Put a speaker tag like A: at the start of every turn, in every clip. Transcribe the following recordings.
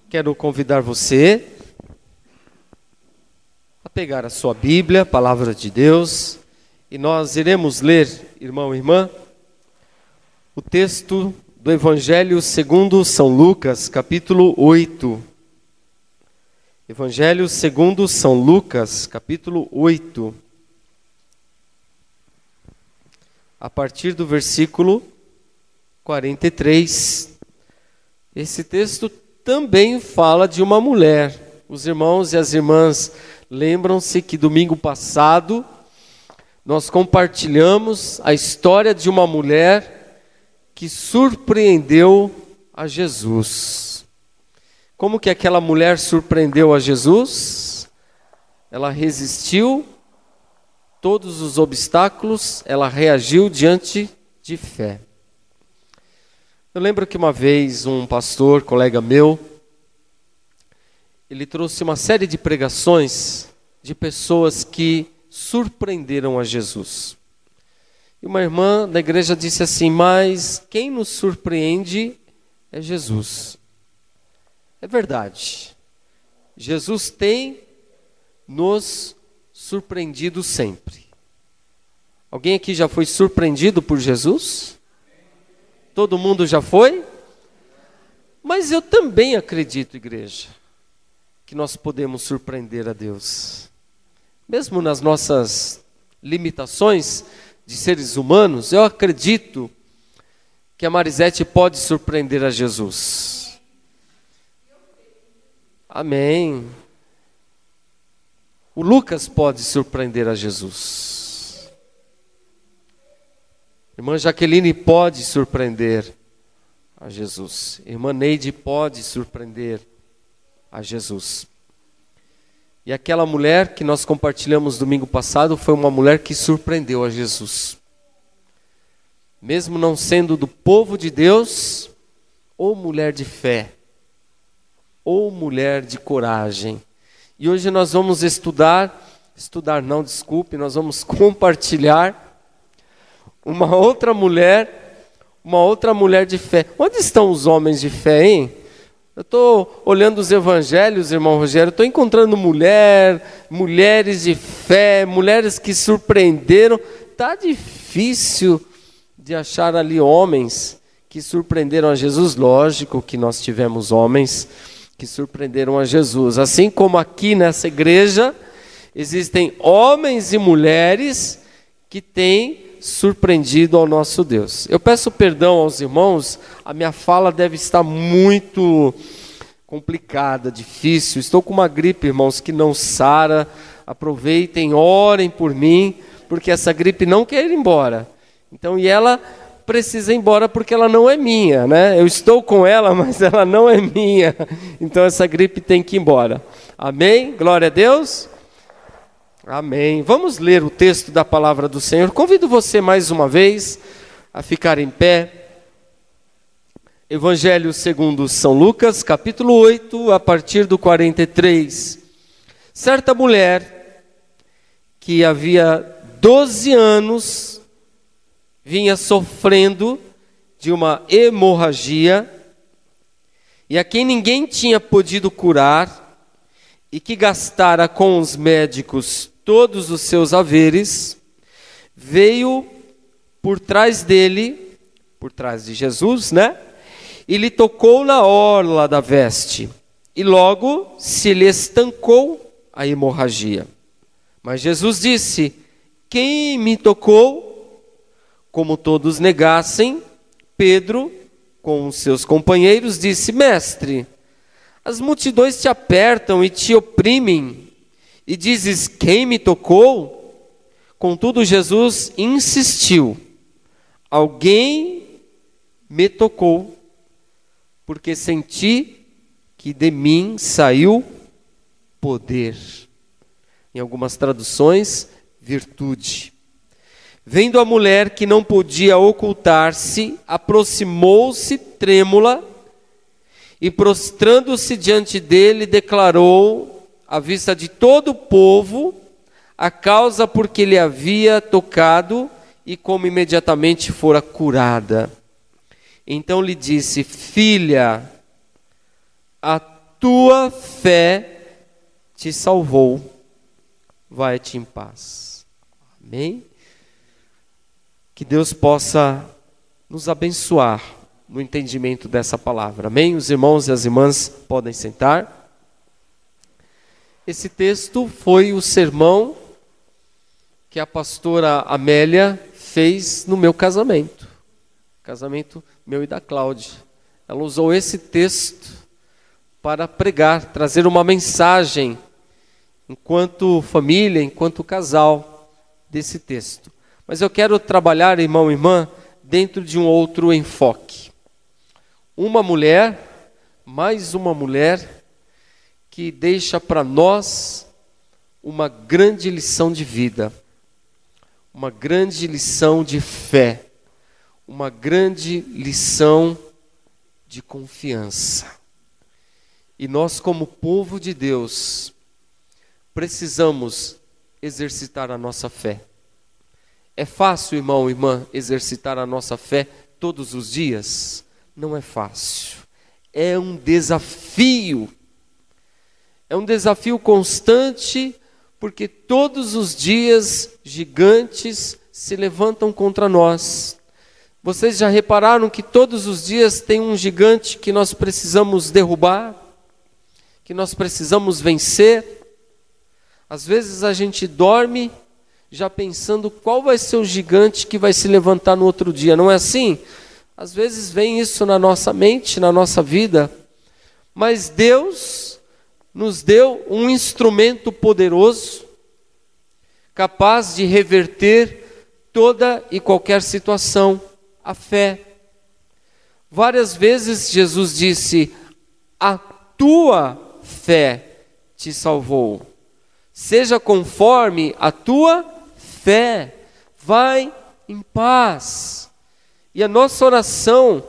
A: Quero convidar você a pegar a sua Bíblia, a Palavra de Deus, e nós iremos ler, irmão e irmã, o texto do Evangelho segundo São Lucas, capítulo 8. Evangelho segundo São Lucas, capítulo 8. A partir do versículo 43. Esse texto também fala de uma mulher. Os irmãos e as irmãs lembram-se que domingo passado nós compartilhamos a história de uma mulher que surpreendeu a Jesus. Como que aquela mulher surpreendeu a Jesus? Ela resistiu todos os obstáculos, ela reagiu diante de fé. Eu lembro que uma vez um pastor, colega meu, ele trouxe uma série de pregações de pessoas que surpreenderam a Jesus. E uma irmã da igreja disse assim: mas quem nos surpreende é Jesus. É verdade. Jesus tem nos surpreendido sempre. Alguém aqui já foi surpreendido por Jesus? Todo mundo já foi? Mas eu também acredito, igreja, que nós podemos surpreender a Deus. Mesmo nas nossas limitações de seres humanos, eu acredito que a Marisete pode surpreender a Jesus. Amém. O Lucas pode surpreender a Jesus. Irmã Jaqueline pode surpreender a Jesus. Irmã Neide pode surpreender a Jesus. E aquela mulher que nós compartilhamos domingo passado foi uma mulher que surpreendeu a Jesus. Mesmo não sendo do povo de Deus, ou mulher de fé, ou mulher de coragem. E hoje nós vamos nós vamos compartilhar uma outra mulher de fé. Onde estão os homens de fé, hein? Eu estou olhando os evangelhos, irmão Rogério, estou encontrando mulheres de fé, mulheres que surpreenderam. Está difícil de achar ali homens que surpreenderam a Jesus. Lógico que nós tivemos homens que surpreenderam a Jesus. Assim como aqui nessa igreja, existem homens e mulheres que têm surpreendido ao nosso Deus. Eu peço perdão aos irmãos, a minha fala deve estar muito complicada, difícil. Estou com uma gripe, irmãos, que não sara. Aproveitem, orem por mim, porque essa gripe não quer ir embora. Então, e ela precisa ir embora porque ela não é minha, né? Eu estou com ela, mas ela não é minha. Então essa gripe tem que ir embora. Amém? Glória a Deus. Amém. Vamos ler o texto da palavra do Senhor. Convido você mais uma vez a ficar em pé. Evangelho segundo São Lucas, capítulo 8, a partir do 43. Certa mulher que havia 12 anos vinha sofrendo de uma hemorragia e a quem ninguém tinha podido curar e que gastara com os médicos todos os seus haveres, veio por trás dele, por trás de Jesus, né? E lhe tocou na orla da veste, e logo se lhe estancou a hemorragia. Mas Jesus disse: quem me tocou? Como todos negassem, Pedro, com os seus companheiros, disse: mestre, as multidões te apertam e te oprimem, e dizes: quem me tocou? Contudo, Jesus insistiu: alguém me tocou, porque senti que de mim saiu poder. Em algumas traduções, virtude. Vendo a mulher que não podia ocultar-se, aproximou-se trêmula e, prostrando-se diante dele, declarou à vista de todo o povo a causa por que lhe havia tocado e como imediatamente fora curada. Então lhe disse: filha, a tua fé te salvou. Vai-te em paz. Amém? Que Deus possa nos abençoar no entendimento dessa palavra. Amém? Os irmãos e as irmãs podem sentar. Esse texto foi o sermão que a pastora Amélia fez no meu casamento. Casamento meu e da Cláudia. Ela usou esse texto para pregar, trazer uma mensagem enquanto família, enquanto casal desse texto. Mas eu quero trabalhar, irmão e irmã, dentro de um outro enfoque. Uma mulher, mais uma mulher, que deixa para nós uma grande lição de vida, uma grande lição de fé, uma grande lição de confiança. E nós, como povo de Deus, precisamos exercitar a nossa fé. É fácil, irmão e irmã, exercitar a nossa fé todos os dias? Não é fácil. É um desafio. É um desafio constante, porque todos os dias gigantes se levantam contra nós. Vocês já repararam que todos os dias tem um gigante que nós precisamos derrubar, que nós precisamos vencer? Às vezes a gente dorme já pensando qual vai ser o gigante que vai se levantar no outro dia, não é assim? Às vezes vem isso na nossa mente, na nossa vida, mas Deus nos deu um instrumento poderoso, capaz de reverter toda e qualquer situação, a fé. Várias vezes Jesus disse: a tua fé te salvou. Seja conforme a tua fé, vai em paz. E a nossa oração,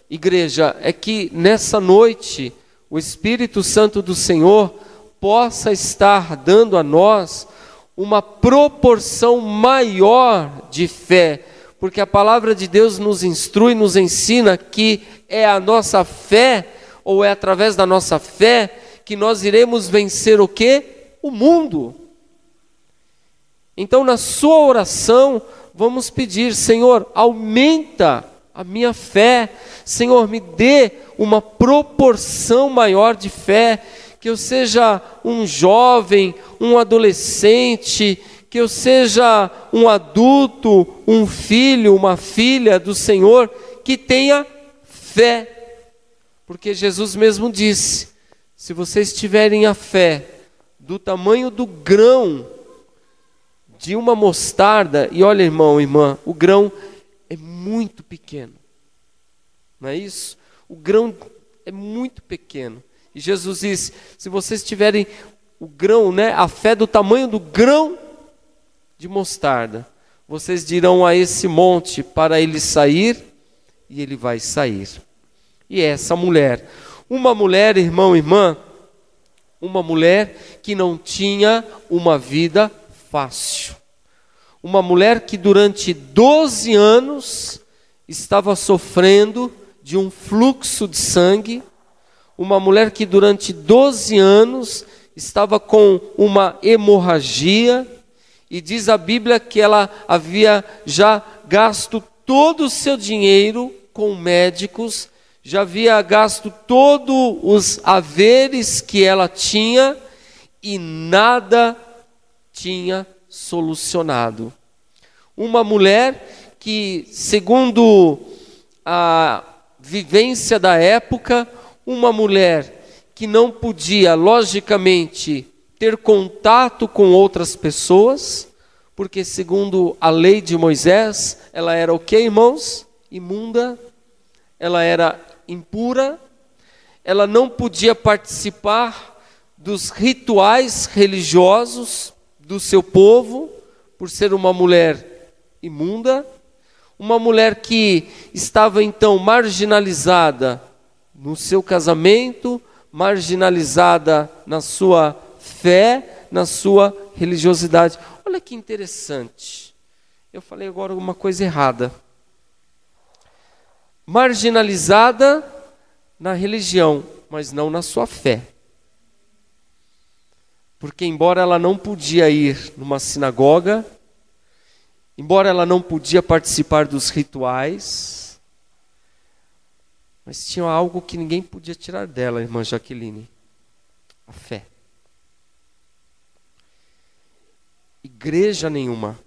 A: igreja, é que nessa noite o Espírito Santo do Senhor possa estar dando a nós uma proporção maior de fé, porque a palavra de Deus nos instrui, nos ensina que é a nossa fé, ou é através da nossa fé, que nós iremos vencer o quê? O mundo. Então, na sua oração, vamos pedir: Senhor, aumenta a minha fé. Senhor, me dê uma proporção maior de fé, que eu seja um jovem, um adolescente, que eu seja um adulto, um filho, uma filha do Senhor, que tenha fé. Porque Jesus mesmo disse: se vocês tiverem a fé do tamanho do grão de uma mostarda, e olha, irmão e irmã, o grão é muito pequeno, não é isso? O grão é muito pequeno. E Jesus disse: se vocês tiverem o grão, né, a fé do tamanho do grão de mostarda, vocês dirão a esse monte para ele sair, e ele vai sair. E essa mulher, uma mulher, irmão e irmã, uma mulher que não tinha uma vida fácil. Uma mulher que durante 12 anos estava sofrendo de um fluxo de sangue. Uma mulher que durante 12 anos estava com uma hemorragia. E diz a Bíblia que ela havia já gasto todo o seu dinheiro com médicos, já havia gasto todos os haveres que ela tinha e nada tinha solucionado. Uma mulher que, segundo a vivência da época, uma mulher que não podia, logicamente, ter contato com outras pessoas, porque segundo a lei de Moisés, ela era o que, irmãos? Imunda, ela era impura, ela não podia participar dos rituais religiosos do seu povo, por ser uma mulher imunda, uma mulher que estava então marginalizada no seu casamento, marginalizada na sua fé, na sua religiosidade. Olha que interessante, eu falei agora uma coisa errada. Marginalizada na religião, mas não na sua fé. Porque embora ela não podia ir numa sinagoga, embora ela não podia participar dos rituais, mas tinha algo que ninguém podia tirar dela, irmã Jaqueline: a fé. Igreja nenhuma,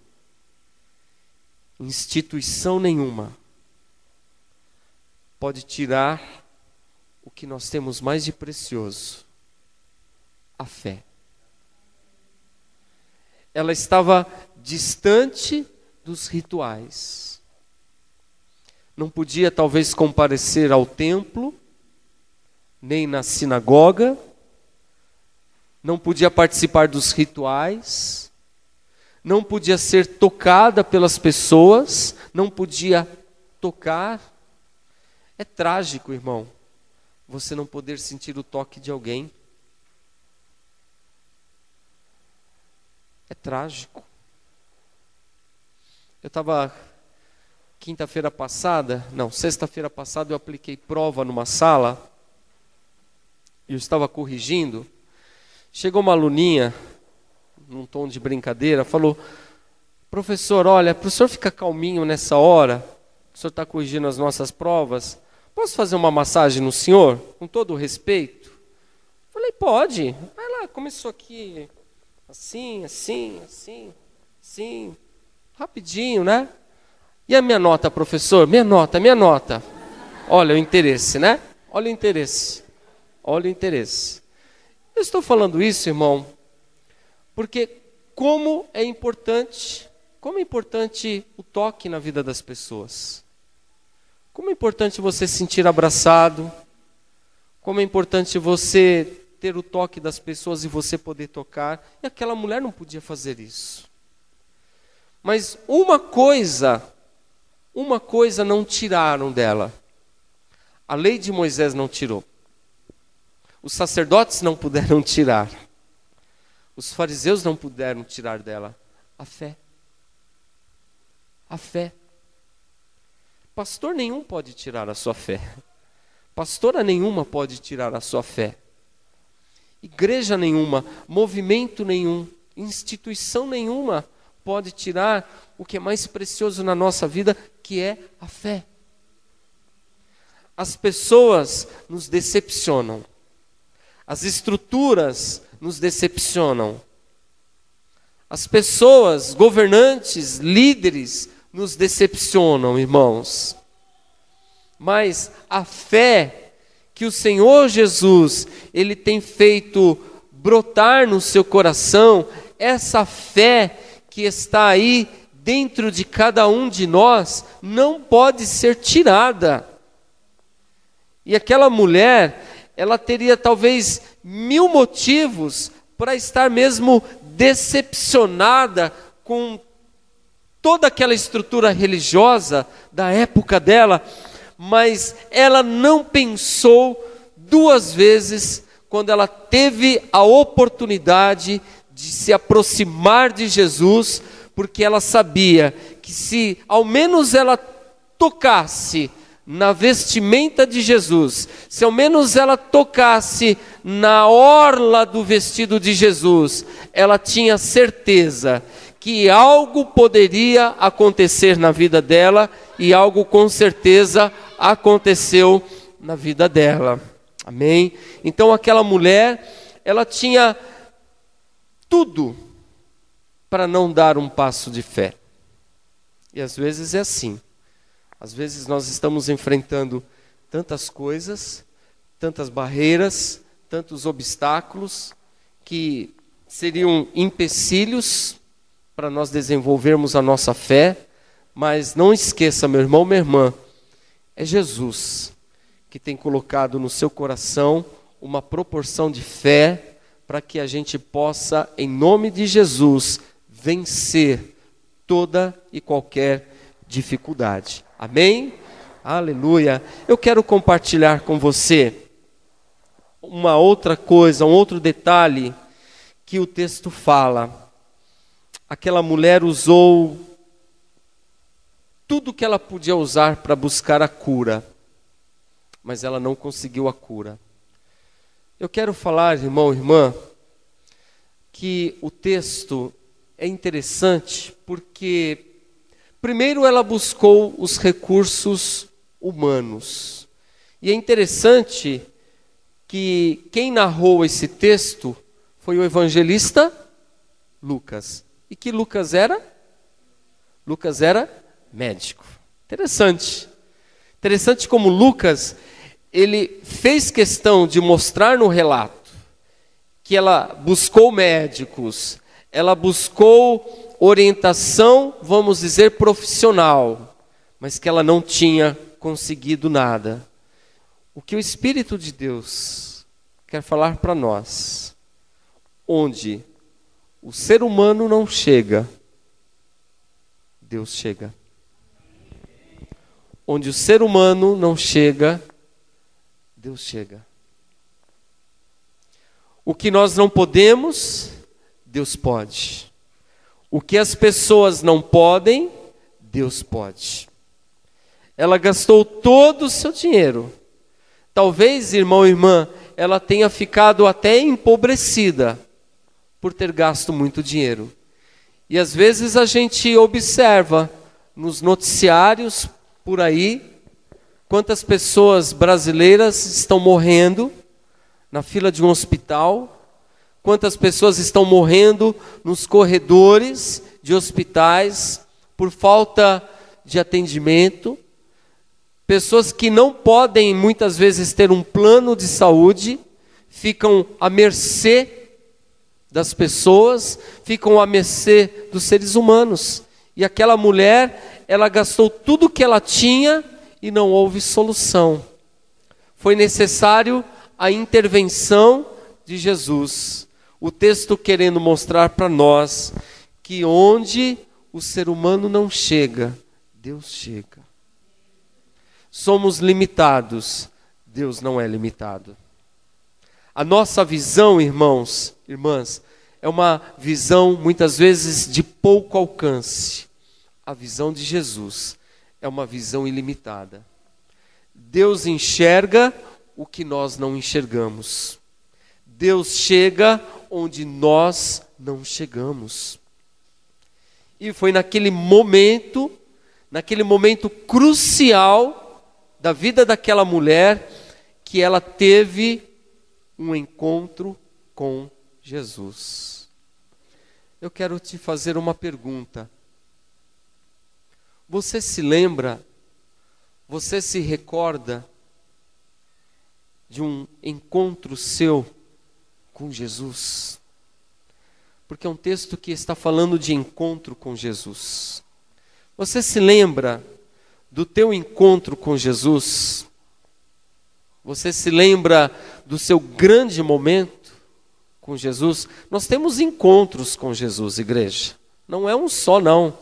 A: instituição nenhuma pode tirar o que nós temos mais de precioso: a fé. Ela estava distante dos rituais. Não podia talvez comparecer ao templo, nem na sinagoga, não podia participar dos rituais, não podia ser tocada pelas pessoas, não podia tocar. É trágico, irmão, você não poder sentir o toque de alguém. É trágico. Eu estava sexta-feira passada eu apliquei prova numa sala, e eu estava corrigindo. Chegou uma aluninha, num tom de brincadeira, falou: professor, olha, para o senhor ficar calminho nessa hora, o senhor está corrigindo as nossas provas, posso fazer uma massagem no senhor, com todo o respeito? Falei: pode. Vai lá, começou aqui, assim, rapidinho, né? E a minha nota, professor? Minha nota. Olha o interesse, né? Olha o interesse. Eu estou falando isso, irmão, porque como é importante o toque na vida das pessoas. Como é importante você se sentir abraçado. Como é importante você ter o toque das pessoas e você poder tocar. E aquela mulher não podia fazer isso. Mas uma coisa não tiraram dela. A lei de Moisés não tirou. Os sacerdotes não puderam tirar. Os fariseus não puderam tirar dela. A fé. A fé. Pastor nenhum pode tirar a sua fé. Pastora nenhuma pode tirar a sua fé. Igreja nenhuma, movimento nenhum, instituição nenhuma pode tirar o que é mais precioso na nossa vida, que é a fé. As pessoas nos decepcionam. As estruturas nos decepcionam. As pessoas, governantes, líderes, nos decepcionam, irmãos. Mas a fé que o Senhor Jesus, Ele tem feito brotar no seu coração, essa fé que está aí dentro de cada um de nós, não pode ser tirada. E aquela mulher, ela teria talvez 1000 motivos para estar mesmo decepcionada com toda aquela estrutura religiosa da época dela, mas ela não pensou 2 vezes quando ela teve a oportunidade de se aproximar de Jesus, porque ela sabia que se ao menos ela tocasse na vestimenta de Jesus, se ao menos ela tocasse na orla do vestido de Jesus, ela tinha certeza que algo poderia acontecer na vida dela, e algo com certeza aconteceu na vida dela. Amém? Então aquela mulher, ela tinha tudo para não dar um passo de fé. E às vezes é assim. Às vezes nós estamos enfrentando tantas coisas, tantas barreiras, tantos obstáculos, que seriam empecilhos para nós desenvolvermos a nossa fé. Mas não esqueça, meu irmão, minha irmã, é Jesus que tem colocado no seu coração uma proporção de fé para que a gente possa, em nome de Jesus, vencer toda e qualquer dificuldade. Amém? Aleluia. Eu quero compartilhar com você uma outra coisa, um outro detalhe que o texto fala. Aquela mulher usou tudo que ela podia usar para buscar a cura, mas ela não conseguiu a cura. Eu quero falar, irmão, irmã, que o texto é interessante porque, primeiro, ela buscou os recursos humanos. E é interessante que quem narrou esse texto foi o evangelista Lucas. E que Lucas era? Lucas era médico. Interessante. Interessante como Lucas, ele fez questão de mostrar no relato que ela buscou médicos, ela buscou orientação, vamos dizer, profissional, mas que ela não tinha conseguido nada. O que o Espírito de Deus quer falar para nós, onde o ser humano não chega, Deus chega. Onde o ser humano não chega, Deus chega. O que nós não podemos, Deus pode. O que as pessoas não podem, Deus pode. Ela gastou todo o seu dinheiro. Talvez, irmão e irmã, ela tenha ficado até empobrecida por ter gasto muito dinheiro. E às vezes a gente observa nos noticiários por aí quantas pessoas brasileiras estão morrendo na fila de um hospital, quantas pessoas estão morrendo nos corredores de hospitais por falta de atendimento, pessoas que não podem muitas vezes ter um plano de saúde, ficam à mercê das pessoas, ficam à mercê dos seres humanos. E aquela mulher, ela gastou tudo o que ela tinha e não houve solução. Foi necessário a intervenção de Jesus. O texto querendo mostrar para nós que onde o ser humano não chega, Deus chega. Somos limitados, Deus não é limitado. A nossa visão, irmãos, irmãs, é uma visão muitas vezes de pouco alcance. A visão de Jesus é uma visão ilimitada. Deus enxerga o que nós não enxergamos. Deus chega onde nós não chegamos. E foi naquele momento crucial da vida daquela mulher, que ela teve um encontro com Jesus. Eu quero te fazer uma pergunta. Você se lembra, você se recorda de um encontro seu com Jesus? Porque é um texto que está falando de encontro com Jesus. Você se lembra do teu encontro com Jesus? Você se lembra do seu grande momento com Jesus? Nós temos encontros com Jesus, igreja. Não é um só, não.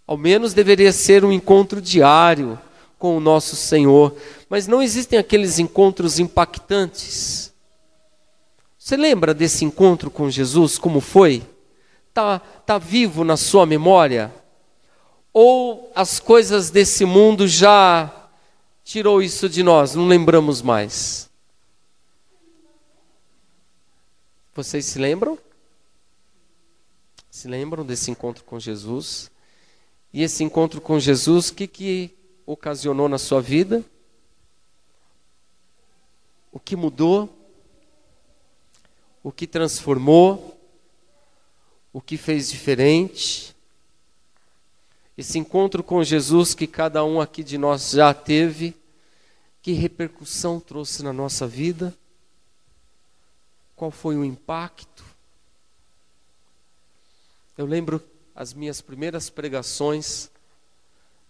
A: Ao menos deveria ser um encontro diário com o nosso Senhor. Mas não existem aqueles encontros impactantes. Você lembra desse encontro com Jesus? Como foi? Tá vivo na sua memória? Ou as coisas desse mundo já tirou isso de nós, não lembramos mais? Vocês se lembram? Se lembram desse encontro com Jesus? E esse encontro com Jesus, o que ocasionou na sua vida? O que mudou? O que transformou? O que fez diferente? Esse encontro com Jesus que cada um aqui de nós já teve, que repercussão trouxe na nossa vida? Qual foi o impacto? Eu lembro as minhas primeiras pregações,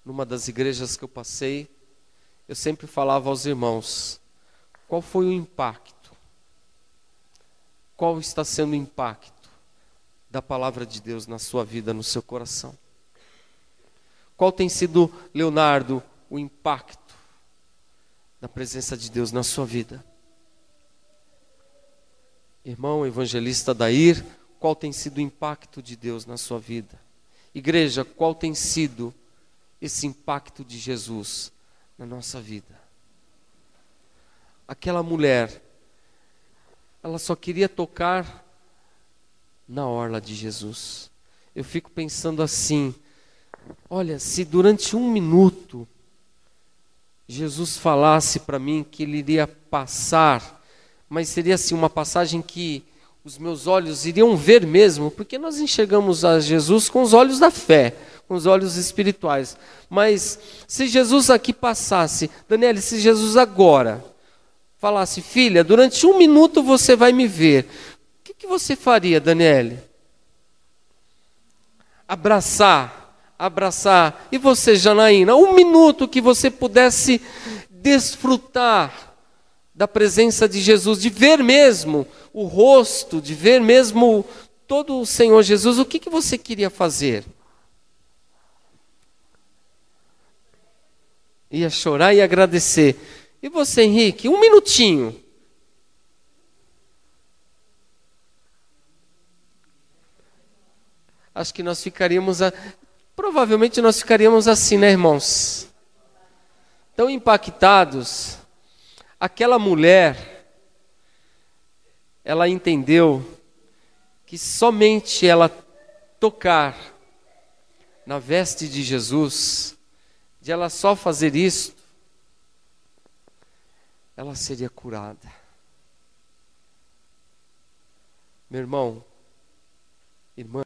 A: numa das igrejas que eu passei, eu sempre falava aos irmãos, qual foi o impacto? Qual está sendo o impacto da palavra de Deus na sua vida, no seu coração? Qual tem sido, Leonardo, o impacto da presença de Deus na sua vida? Irmão evangelista Dair, qual tem sido o impacto de Deus na sua vida? Igreja, qual tem sido esse impacto de Jesus na nossa vida? Aquela mulher, ela só queria tocar na orla de Jesus. Eu fico pensando assim, olha, se durante 1 minuto Jesus falasse para mim que Ele iria passar, mas seria assim uma passagem que os meus olhos iriam ver mesmo, porque nós enxergamos a Jesus com os olhos da fé, com os olhos espirituais. Mas se Jesus aqui passasse, Daniela, se Jesus agora falasse, filha, durante 1 minuto você vai me ver, o que você faria, Daniela? Abraçar. E você, Janaína, 1 minuto que você pudesse desfrutar da presença de Jesus, de ver mesmo o rosto, de ver mesmo todo o Senhor Jesus, o que você queria fazer? Ia chorar e agradecer. E você, Henrique, 1 minutinho. Acho que nós ficaríamos, provavelmente nós ficaríamos assim, né, irmãos? Tão impactados. Aquela mulher, ela entendeu que somente ela tocar na veste de Jesus, de ela só fazer isto, ela seria curada. Meu irmão, irmã,